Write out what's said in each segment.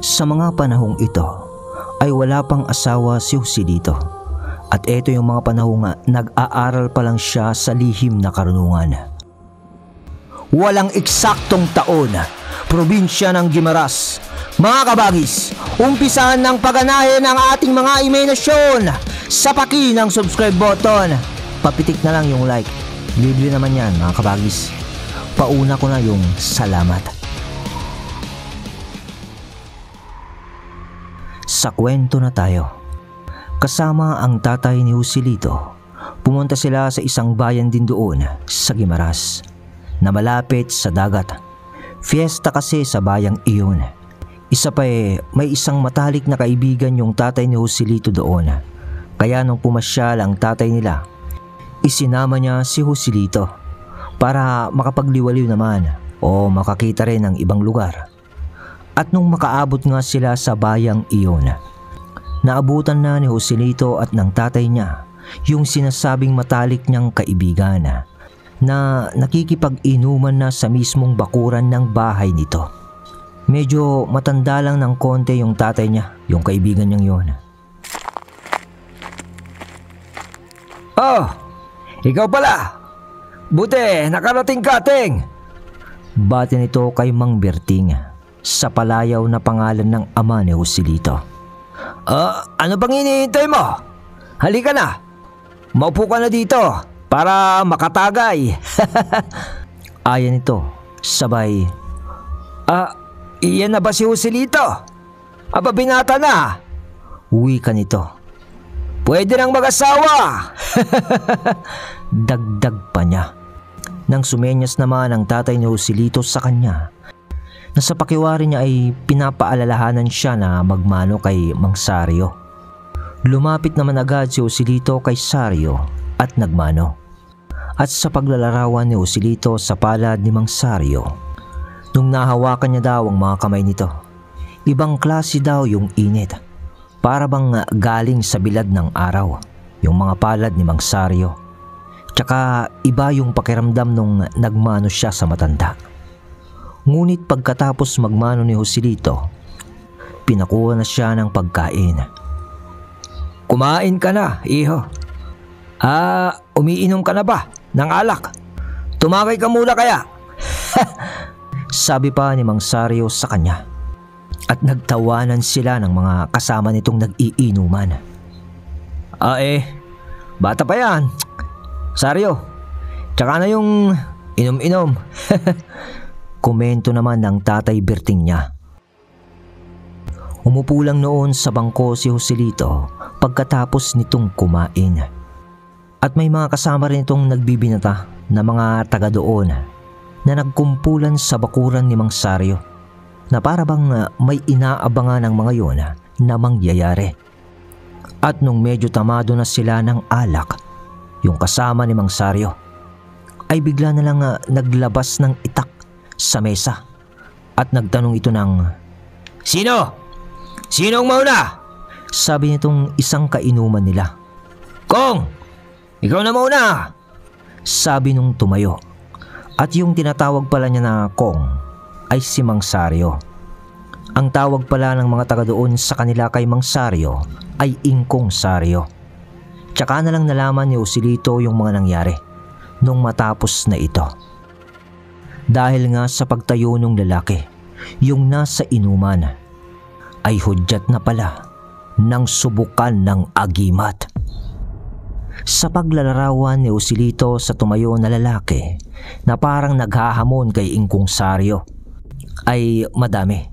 Sa mga panahong ito ay wala pang asawa si Joselito. At ito yung mga panahong nag-aaral pa lang siya sa lihim na karunungan. Walang eksaktong taon, probinsya ng Guimaras. Mga kabagis, umpisahan ng pagganahin ng ating mga imahinasyon sa paki ng subscribe button. Papitik na lang yung like. Libre naman yan mga kabagis. Pauna ko na yung salamat. Sa kwento na tayo. Kasama ang tatay ni Joselito, pumunta sila sa isang bayan din doon sa Guimaras na malapit sa dagat. Fiesta kasi sa bayang iyon. Isa pa may isang matalik na kaibigan yung tatay ni Joselito doon. Kaya nung pumasyal ang tatay nila, isinama niya si Joselito para makapagliwaliw naman o makakita rin ng ibang lugar. At nung makaabot nga sila sa bayang iyon, naabutan na ni Joselito at ng tatay niya yung sinasabing matalik niyang kaibigan na nakikipag-inuman na sa mismong bakuran ng bahay nito. Medyo matanda lang ng konti yung tatay niya, yung kaibigan niyang yun. Oh, ikaw pala. Buti, nakarating ka, Teng. Bati nito kay Mang Berting sa palayaw na pangalan ng ama ni Joselito. Ano bang hinihintay mo? Halika na. Maupo ka na dito para makatagay. Ayan ito, sabay. Iyan na ba si Joselito? Aba, binata na. Uwi ka nito. Pwede nang mag-asawa. Dagdag pa niya. Nang sumenyas naman ang tatay ni Joselito sa kanya, na sa pakiwari niya ay pinapaalalahanan siya na magmano kay Mang Sario. Lumapit naman agad si Joselito kay Sario at nagmano. At sa paglalarawan ni Joselito sa palad ni Mang Sario, nung nahawakan niya daw ang mga kamay nito, ibang klase daw yung init. Para bang galing sa bilad ng araw yung mga palad ni Mang Sario. Tsaka iba yung pakiramdam nung nagmano siya sa matanda. Ngunit pagkatapos magmano ni Joselito, pinakuha na siya ng pagkain. Kumain ka na, iho. Umiinom ka na ba ng alak? Tumakay ka muna kaya? Sabi pa ni Mang Sario sa kanya. At nagtawanan sila ng mga kasama nitong nag-iinuman. Bata pa yan. Sario, tsaka na yung inom-inom. Komento naman ng tatay Berting niya. Umupo lang noon sa bangko si Joselito pagkatapos nitong kumain. At may mga kasama rin itong nagbibinata na mga taga doon na nagkumpulan sa bakuran ni Mang Sario na para bang may inaabangan ng mga yon na mangyayari. At nung medyo tamado na sila ng alak, yung kasama ni Mang Sario ay bigla na lang naglabas ng itak sa mesa at nagtanong ito ng, Sino? Sinong mauna? Sabi nitong isang kainuman nila. Kong, ikaw na mauna. Sabi nung tumayo. At yung tinatawag pala niya na Kong ay si Mang Sario. Ang tawag pala ng mga taga doon sa kanila kay Mang Sario ay Ingkong Sario. Tsaka na lang nalaman ni Joselito yung mga nangyari nung matapos na ito. Dahil nga sa pagtayo ng lalaki, yung nasa inuman, ay hudyat na pala ng subukan ng agimat. Sa paglalarawan ni Joselito sa tumayo na lalaki na parang naghahamon kay Ingkong Sario, ay madami.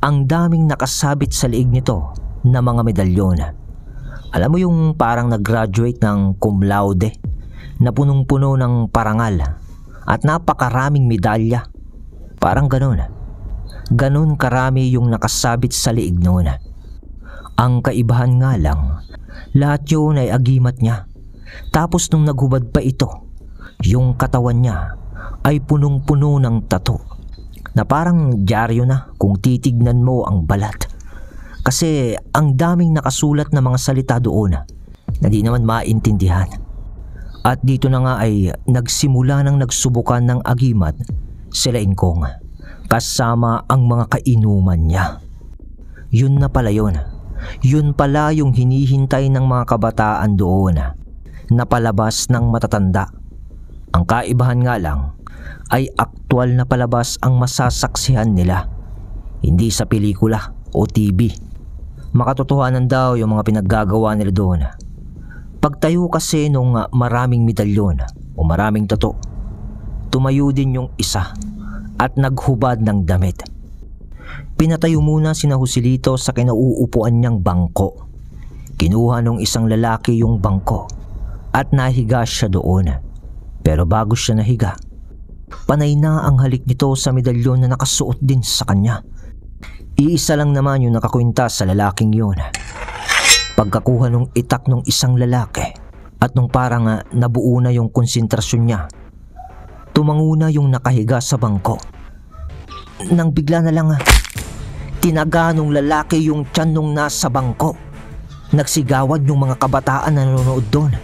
Ang daming nakasabit sa liig nito na mga medalyon. Alam mo yung parang nag-graduate ng cum laude na punong-puno ng parangal at napakaraming medalya. Parang ganun. Ganun karami yung nakasabit sa liig noon. Ang kaibahan nga lang, lahat yun ay agimat niya. Tapos nung naghubad pa ito, yung katawan niya ay punong-puno ng tattoo na parang dyaryo na kung titignan mo ang balat. Kasi ang daming nakasulat na mga salita doon na di naman maintindihan. At dito na nga ay nagsimula ng nagsubukan ng agimat sila Ingkong kasama ang mga kainuman niya. Yun na pala yun. Yun pala yung hinihintay ng mga kabataan doon na palabas ng matatanda. Ang kaibahan nga lang ay aktwal na palabas ang masasaksihan nila, hindi sa pelikula o TV. Makatotohanan daw yung mga pinaggagawa nila doon. Pagtayo kasi nung maraming medalyon o maraming tato, tumayo din yung isa at naghubad ng damit. Pinatayo muna sina Joselito sa kinauupuan niyang bangko. Kinuha nung isang lalaki yung bangko at nahiga siya doon. Pero bago siya nahiga, panay na ang halik nito sa medalyon na nakasuot din sa kanya. Iisa lang naman yung nakakwinta sa lalaking yun. Pagkakuha nung itak nung isang lalaki at nung parang nabuo na yung konsentrasyon niya, tumanguna yung nakahiga sa bangko. Nang bigla na lang tinaga nung lalaki yung tiyan nung nasa bangko. Nagsigawan yung mga kabataan na nanonood doon.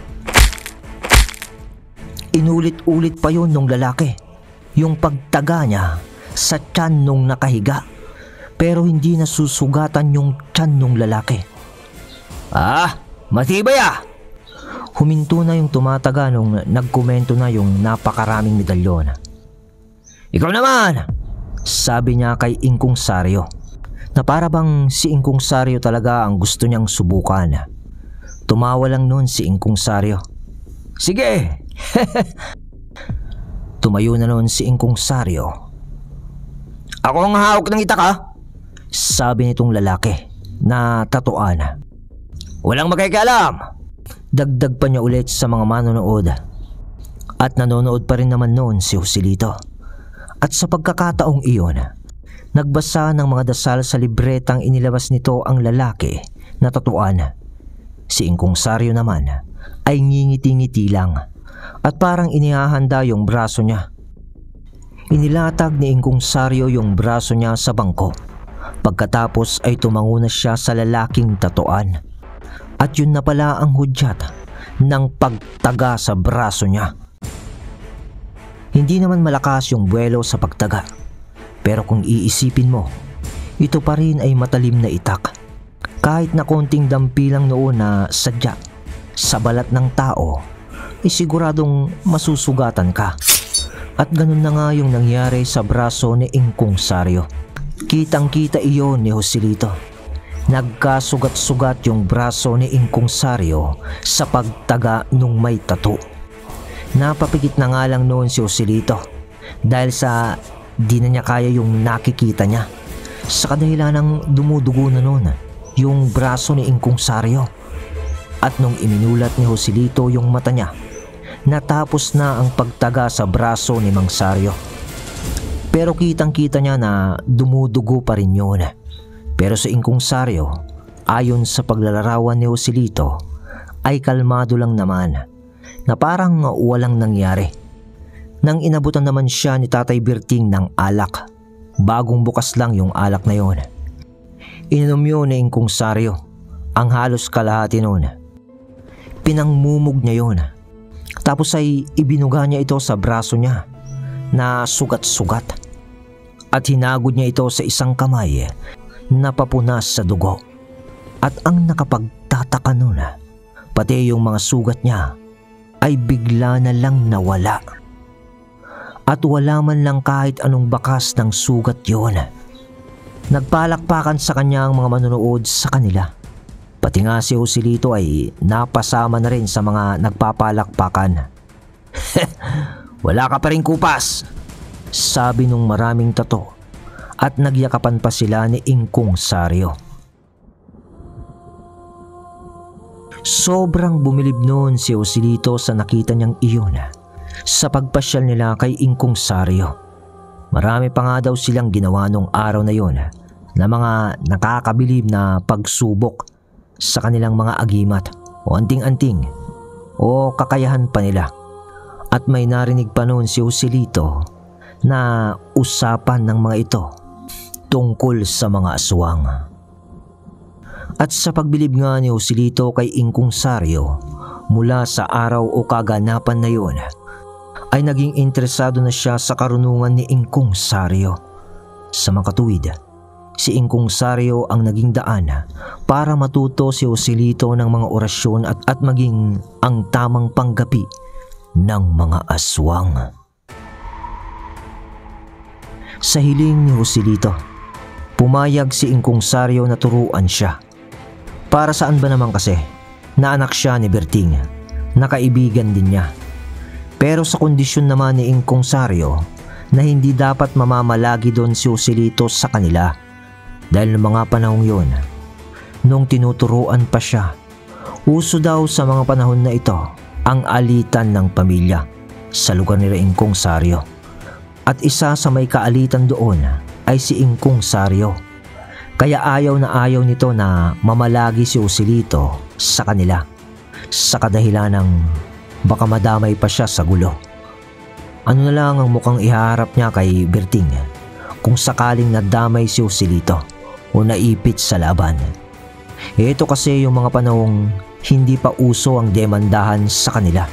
Inulit-ulit pa yun nung lalaki, yung pagtaga niya sa tiyan nung nakahiga, pero hindi nasusugatan yung tiyan nung lalaki. Matibay Huminto na yung tumataga nung nagkomento na yung napakaraming medalyon. Ikaw naman, sabi niya kay Ingkong Saryo, na para bang si Ingkong Saryo talaga ang gusto niyang subukan. Tumawa lang noon si Ingkong Saryo. Sige. Tumayo na noon si Ingkong Saryo. Ako ang hawak ng itak sabi nitong lalaki na tatuan. Walang magkakalam. Dagdag pa niya ulit sa mga manonood. At nanonood pa rin naman noon si Joselito. At sa pagkakataong iyon, nagbasa ng mga dasal sa libretang inilabas nito ang lalaki na tatuan. Si Ingkong Saryo naman ay ngingiti-ngiti lang at parang inihahanda yung braso niya. Inilatag ni Ingkong Saryo yung braso niya sa bangko. Pagkatapos ay tumango na siya sa lalaking tatuan. At yun na pala ang hudyat ng pagtaga sa braso niya. Hindi naman malakas yung buwelo sa pagtaga. Pero kung iisipin mo, ito pa rin ay matalim na itak. Kahit na konting dampi lang noon na sadya sa balat ng tao, ay siguradong masusugatan ka. At ganun na nga yung nangyari sa braso ni Ingkong Saryo. Kitang-kita iyon ni Joselito. Nagkasugat-sugat yung braso ni Ingkong Saryo sa pagtaga nung may tattoo. Napapikit na nga lang noon si Joselito dahil sa di na niya kaya yung nakikita niya. Sa kadahilan ng dumudugo na noon yung braso ni Ingkong Saryo. At nung iminulat ni Joselito yung mata niya, natapos na ang pagtaga sa braso ni Mang Saryo. Pero kitang-kita niya na dumudugo pa rin yun. Pero sa Ingkong Saryo, ayon sa paglalarawan ni Joselito, ay kalmado lang naman na parang walang nangyari. Nang inabutan naman siya ni Tatay Berting ng alak, bagong bukas lang yung alak na yon. Ininom yun ni Ingkong Saryo, ang halos kalahati noon. Pinangmumog niya yon. Tapos ay ibinuga niya ito sa braso niya na sugat-sugat. At hinagod niya ito sa isang kamay na papunas sa dugo. At ang nakapagtataka nun, pati yung mga sugat niya ay bigla na lang nawala. At wala man lang kahit anong bakas ng sugat yon. Nagpalakpakan sa kanya ang mga manonood sa kanila. Pati nga si Joselito ay napasama na rin sa mga nagpapalakpakan. Wala ka pa rin kupas, sabi nung maraming tato, at nagyakapan pa sila ni Ingkong Saryo. Sobrang bumilib noon si Joselito sa nakita niyang iyon sa pagpasyal nila kay Ingkong Saryo. Marami pa nga daw silang ginawa nung araw na yon na mga nakakabilib na pagsubok sa kanilang mga agimat o anting-anting o kakayahan pa nila. At may narinig pa noon si Joselito na usapan ng mga ito tungkol sa mga aswang. At sa pagbilib nga ni Joselito kay Ingkong Saryo mula sa araw o kaganapan na yon, ay naging interesado na siya sa karunungan ni Ingkong Saryo. Sa makatuwid, si Ingkong Saryo ang naging daan para matuto si Joselito ng mga orasyon at maging ang tamang panggapi ng mga aswang. Sa hiling ni Joselito, pumayag si Ingkong Saryo na turuan siya. Para saan ba naman kasi na anak siya ni Berting, na kaibigan din niya. Pero sa kondisyon naman ni Ingkong Saryo na hindi dapat mamamalagi doon si Joselito sa kanila. Dahil ng mga panahong yun, nung tinuturuan pa siya, uso daw sa mga panahon na ito ang alitan ng pamilya sa lugar ni Ingkong Saryo. At isa sa may kaalitan doon ay si Ingkong Saryo. Kaya ayaw nito na mamalagi si Joselito sa kanila sa kadahilan ng baka madamay pa siya sa gulo. Ano na lang ang mukhang iharap niya kay Berting kung sakaling nadamay si Joselito o naipit sa laban. Ito kasi yung mga panahong hindi pa uso ang demandahan sa kanila.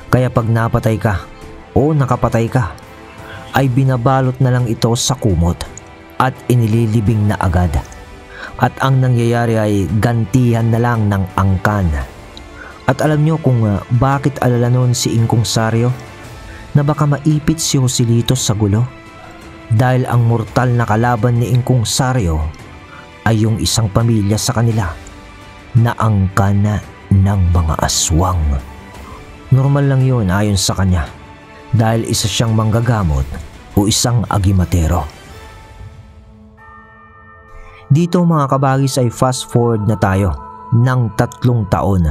Kaya pag napatay ka o nakapatay ka, ay binabalot na lang ito sa kumot at inililibing na agad. At ang nangyayari ay gantihan na lang ng angkan. At alam nyo kung bakit alala noon si Ingkong Saryo na baka maipit si Joselito sa gulo? Dahil ang mortal na kalaban ni Ingkong Saryo ay yung isang pamilya sa kanila na angkan ng mga aswang. Normal lang yun ayon sa kanya dahil isa siyang manggagamot o isang agimatero. Dito mga kabagis ay fast forward na tayo ng 3 taon.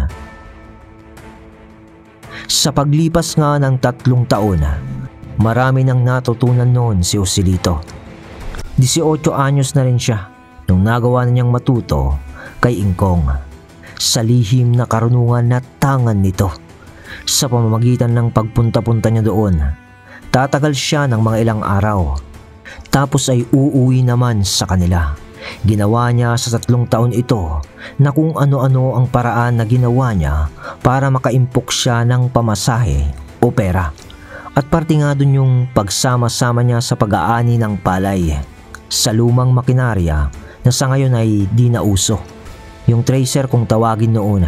Sa paglipas nga ng 3 taon, marami nang natutunan noon si Joselito. 18 anyos na rin siya nung nagawa na niyang matuto kay Ingkong sa lihim na karunungan na tangan nito. Sa pamamagitan ng pagpunta-punta niya doon, tatagal siya ng mga ilang araw. Tapos ay uuwi naman sa kanila. Ginawa niya sa 3 taon ito na kung ano-ano ang paraan na ginawa niya para makaimpok siya ng pamasahe o pera. At parte nga dun yung pagsama-sama niya sa pag-aani ng palay sa lumang makinarya na sa ngayon ay di na uso. Yung tracer kung tawagin noon.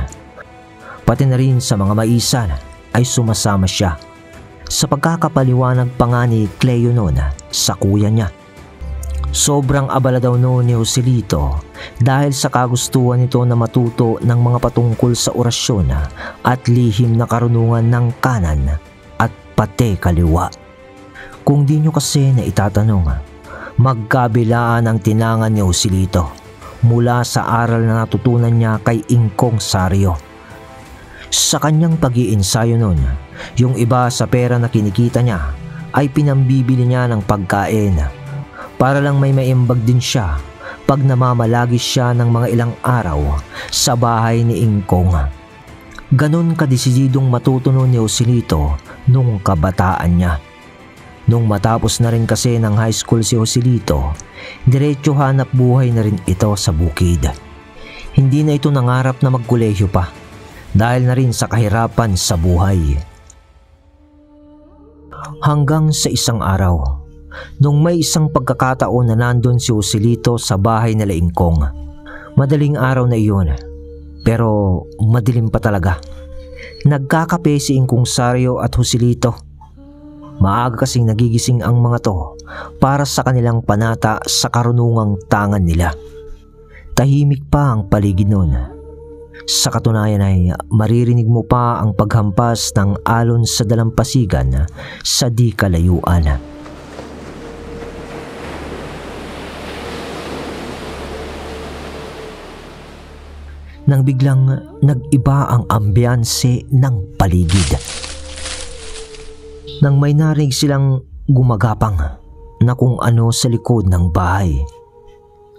Pati na rin sa mga maisan ay sumasama siya. Sa pagkakapaliwanag pa nga ni Cleo noon sa kuya niya. Sobrang abala daw noon ni Joselito dahil sa kagustuhan nito na matuto ng mga patungkol sa orasyon at lihim na karunungan ng kanan at pati kaliwa. Kung di nyo kasi na itatanong, magkabilaan ang tinangan ni Joselito mula sa aral na natutunan niya kay Ingkong Saryo. Sa kanyang pag-iensayo noon, yung iba sa pera na kinikita niya ay pinambibili niya ng pagkain para lang may maimbag din siya pag namamalagi siya ng mga ilang araw sa bahay ni Ingkong. Ganon kadesididong matuto ni Joselito nung kabataan niya. Nung matapos na rin kasi ng high school si Joselito, diretso hanap buhay na rin ito sa bukid. Hindi na ito nangarap na magkolehiyo pa dahil na rin sa kahirapan sa buhay. Hanggang sa isang araw, nung may isang pagkakataon na nandun si Joselito sa bahay nila Ingkong. Madaling araw na iyon, pero madilim pa talaga. Nagkakape si Ingkong Saryo at Joselito. Maaga kasing nagigising ang mga to para sa kanilang panata sa karunungang tangan nila. Tahimik pa ang paligid noon. Sa katunayan ay maririnig mo pa ang paghampas ng alon sa dalampasigan sa di kalayuan. Nang biglang nag-iba ang ambiyanse ng paligid. Nang may narinig silang gumagapang na kung ano sa likod ng bahay.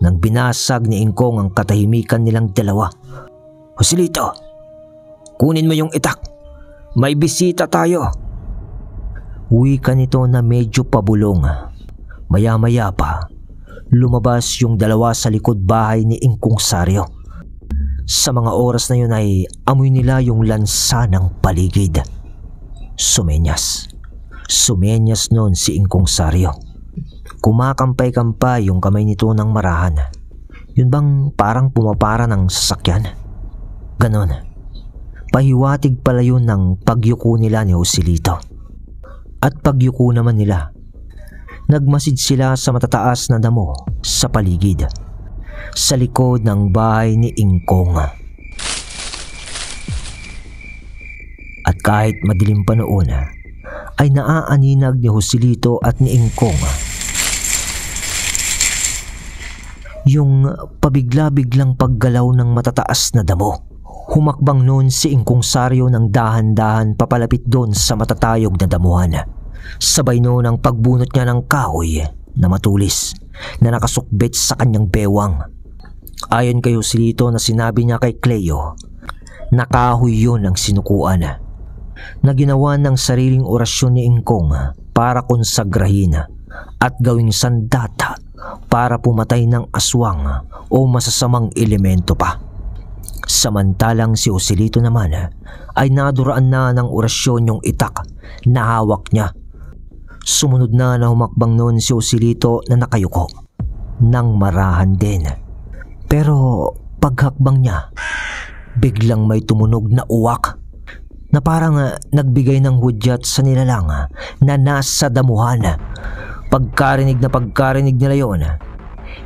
Nang binasag ni Ingkong ang katahimikan nilang dalawa. "Joselito, kunin mo yung itak. May bisita tayo." Wika nito na medyo pabulong. Maya-maya pa, lumabas yung dalawa sa likod bahay ni Ingkong Saryo. Sa mga oras na yun ay amoy nila yung lansa ng paligid. Sumenyas noon si Ingkong Saryo. Kumakampay-kampay yung kamay nito ng marahan. Yun bang parang pumapara ng sasakyan? Ganon. Pahiwatig pala yun ng pagyuko nila ni Joselito. At pagyuko naman nila, nagmasid sila sa matataas na damo sa paligid, sa likod ng bahay ni Ingkong. At kahit madilim pa noon, ay naaaninag ni Joselito at ni Ingkong yung pabigla-biglang paggalaw ng matataas na damo. Humakbang noon si Ingkong Saryo ng dahan-dahan papalapit doon sa matatayog na damuhan. Sabay noon ang pagbunot niya ng kahoy na matulis na nakasukbit sa kanyang bewang. Ayon kay Joselito na sinabi niya kay Cleo, na kahoy yun ang sinukuan, na ginawa ng sariling orasyon ni Ingkong para konsagrahin at gawing sandata para pumatay ng aswang o masasamang elemento pa. Samantalang si Joselito naman ay naduraan na ng orasyon yung itak na hawak niya. Sumunod na humakbang noon si Joselito na nakayuko nang marahan din. Pero paghakbang niya, biglang may tumunog na uwak na parang nagbigay ng hudyat sa nilalang na nasa damuhan. Pagkarinig nila yon,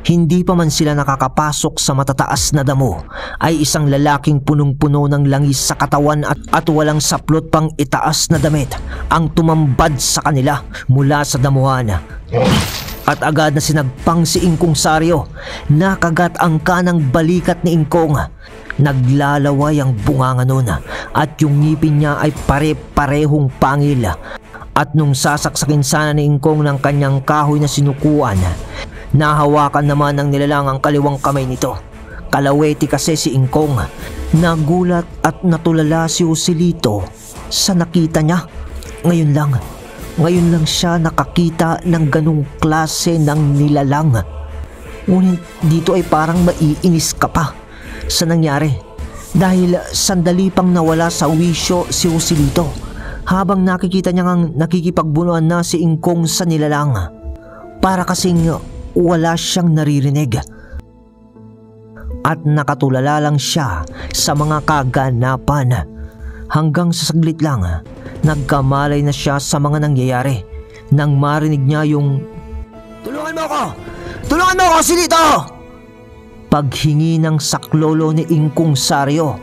hindi pa man sila nakakapasok sa matataas na damo, ay isang lalaking punong-puno ng langis sa katawan at walang saplot pang itaas na damit ang tumambad sa kanila mula sa damuhan. At agad na sinagpang si Ingkong Saryo. Nakagat ang kanang balikat ni Ingkong. Naglalaway ang bunganga nun at yung ngipin niya ay pare-parehong pangil. At nung sasaksakin sana ni Ingkong ng kanyang kahoy na sinukuan, nahawakan naman ng nilalang ang kaliwang kamay nito. Kalaweti kasi si Ingkong. Nagulat at natulala si Joselito sa nakita niya. Ngayon lang siya nakakita ng ganung klase ng nilalang. Ngunit dito ay parang maiinis ka pa sa nangyari, dahil sandali pang nawala sa wisyo si Joselito habang nakikita niya ngang nakikipagbunuan na si Ingkong sa nilalang. Para kasing wala siyang naririnig at nakatulala lang siya sa mga kaganapan, hanggang sa saglit lang nagkamalay na siya sa mga nangyayari nang marinig niya yung "Tulungan mo ako! Tulungan mo ako, Joselito!" Paghingi ng saklolo ni Ingkong Saryo.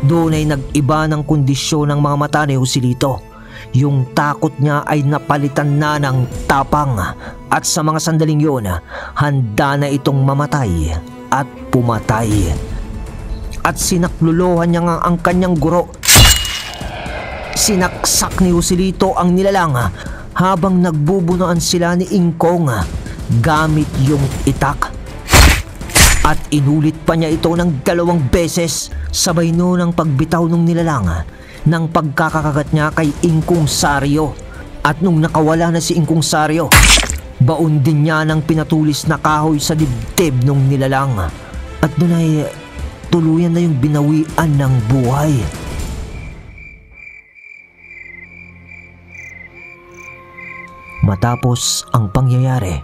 Doon ay nag-iba ng kondisyon ng mga mata ni Joselito. Yung takot niya ay napalitan na ng tapang, at sa mga sandaling yun, handa na itong mamatay at pumatay. At sinaklolohan niya nga ang kanyang guro. Sinaksak ni Joselito ang nilalang habang nagbubunuan sila ni Ingkong gamit yung itak. At inulit pa niya ito ng 2 beses, sabay noon ang pagbitaw ng nilalang ng pagkakakagat niya kay Ingkong Saryo. At nung nakawala na si Ingkong Saryo, baon din niya ng pinatulis na kahoy sa dibdib ng nilalang. At doon ay tuluyan na yung binawian ng buhay. Matapos ang pangyayari,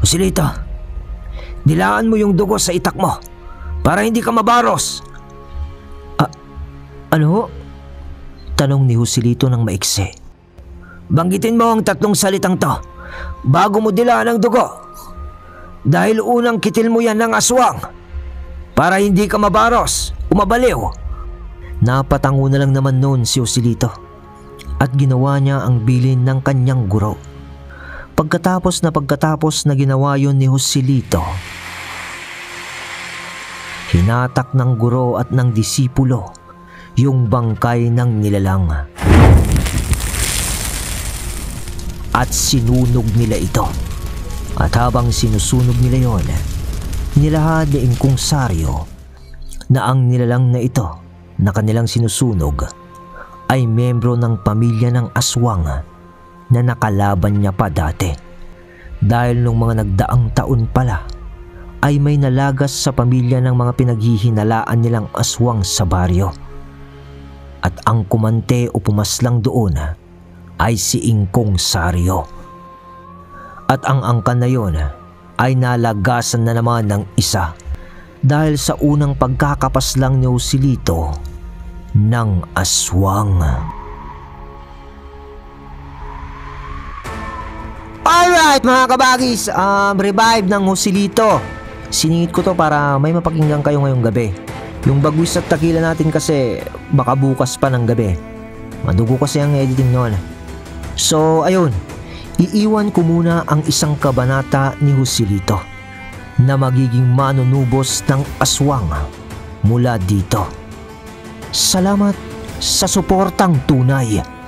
"Joselito, dilaan mo yung dugo sa itak mo para hindi ka mabaros." Ano? Tanong ni Joselito ng maiksi. "Banggitin mo ang 3 salitang to bago mo dilaan ang dugo. Dahil unang kitil mo yan ng aswang para hindi ka mabaros, umabaliw." Napatango na lang naman noon si Joselito at ginawa niya ang bilin ng kanyang guro. Pagkatapos na ginawa yun ni Joselito, hinatak ng guro at ng disipulo yung bangkay ng nilalang at sinunog nila ito. At habang sinusunog nila yon, nilahad ni Ingkong Saryo na ang nilalang na ito na kanilang sinusunog ay membro ng pamilya ng aswang na nakalaban niya pa dati. Dahil nung mga nagdaang taon pala ay may nalagas sa pamilya ng mga pinaghihinalaan nilang aswang sa baryo. At ang kumante o pumaslang doon ay si Ingkong Saryo. At ang angkan na yon ay nalagasan na naman ng isa dahil sa unang pagkakapaslang ni Joselito ng aswang. Alright mga kabagis, revive ng Joselito. Siningit ko to para may mapakinggan kayo ngayong gabi. Yung bagwis at takila natin kasi baka bukas pa ng gabi. Madugo kasi ang editing nun. So ayun, iiwan ko muna ang isang kabanata ni Joselito na magiging manunubos ng aswang mula dito. Salamat sa suportang tunay.